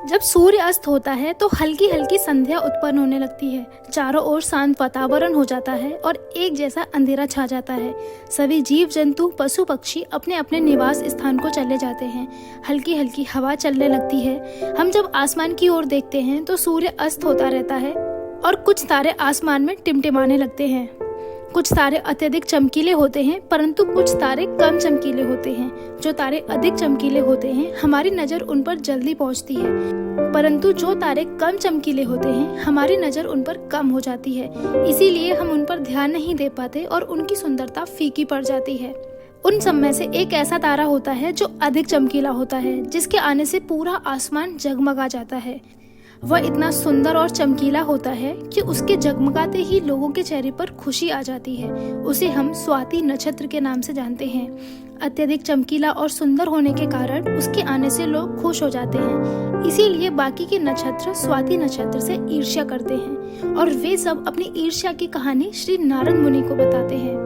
जब सूर्य अस्त होता है तो हल्की हल्की संध्या उत्पन्न होने लगती है। चारों ओर शांत वातावरण हो जाता है और एक जैसा अंधेरा छा जाता है। सभी जीव जंतु पशु पक्षी अपने अपने निवास स्थान को चले जाते हैं। हल्की हल्की हवा चलने लगती है। हम जब आसमान की ओर देखते हैं तो सूर्य अस्त होता रहता है और कुछ तारे आसमान में टिमटिमाने लगते हैं। कुछ तारे अत्यधिक चमकीले होते हैं परंतु कुछ तारे कम चमकीले होते हैं। जो तारे अधिक चमकीले होते हैं हमारी नजर उन पर जल्दी पहुंचती है, परंतु जो तारे कम चमकीले होते हैं हमारी नजर उन पर कम हो जाती है। इसीलिए हम उन पर ध्यान नहीं दे पाते और उनकी सुंदरता फीकी पड़ जाती है। उन सब में से एक ऐसा तारा होता है जो अधिक चमकीला होता है, जिसके आने से पूरा आसमान जगमगा जाता है। वह इतना सुंदर और चमकीला होता है कि उसके जगमगाते ही लोगों के चेहरे पर खुशी आ जाती है। उसे हम स्वाति नक्षत्र के नाम से जानते हैं। अत्यधिक चमकीला और सुंदर होने के कारण उसके आने से लोग खुश हो जाते हैं। इसीलिए बाकी के नक्षत्र स्वाति नक्षत्र से ईर्ष्या करते हैं और वे सब अपनी ईर्ष्या की कहानी श्री नारद मुनि को बताते हैं।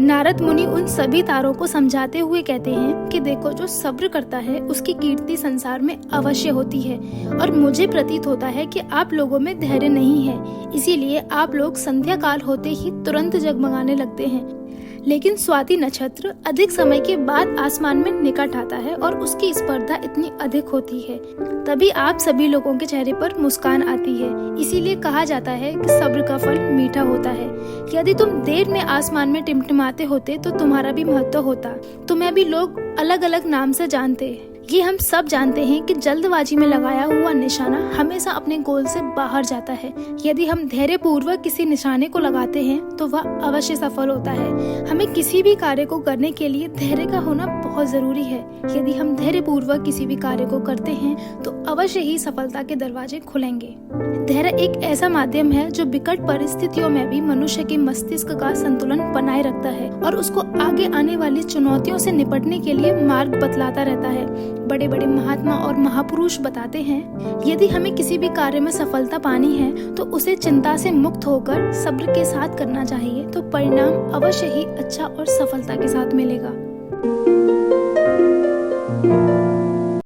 नारद मुनि उन सभी तारों को समझाते हुए कहते हैं कि देखो, जो सब्र करता है उसकी कीर्ति संसार में अवश्य होती है और मुझे प्रतीत होता है कि आप लोगों में धैर्य नहीं है, इसीलिए आप लोग संध्या काल होते ही तुरंत जगमगाने लगते हैं। लेकिन स्वाति नक्षत्र अधिक समय के बाद आसमान में निकट आता है और उसकी स्पर्धा इतनी अधिक होती है, तभी आप सभी लोगों के चेहरे पर मुस्कान आती है। इसीलिए कहा जाता है कि सब्र का फल मीठा होता है। यदि तुम देर में आसमान में टिमटिमाते होते तो तुम्हारा भी महत्व होता, तुम्हें भी लोग अलग अलग नाम से जानते। ये हम सब जानते हैं कि जल्दबाजी में लगाया हुआ निशाना हमेशा अपने गोल से बाहर जाता है। यदि हम धैर्य पूर्वक किसी निशाने को लगाते हैं तो वह अवश्य सफल होता है। हमें किसी भी कार्य को करने के लिए धैर्य का होना बहुत जरूरी है। यदि हम धैर्य पूर्वक किसी भी कार्य को करते हैं तो अवश्य ही सफलता के दरवाजे खुलेंगे। धैर्य एक ऐसा माध्यम है जो विकट परिस्थितियों में भी मनुष्य के मस्तिष्क का संतुलन बनाए रखता है और उसको आगे आने वाली चुनौतियों से निपटने के लिए मार्ग बतलाता रहता है। बड़े बड़े महात्मा और महापुरुष बताते हैं, यदि हमें किसी भी कार्य में सफलता पानी है तो उसे चिंता से मुक्त होकर सब्र के साथ करना चाहिए, तो परिणाम अवश्य ही अच्छा और सफलता के साथ मिलेगा।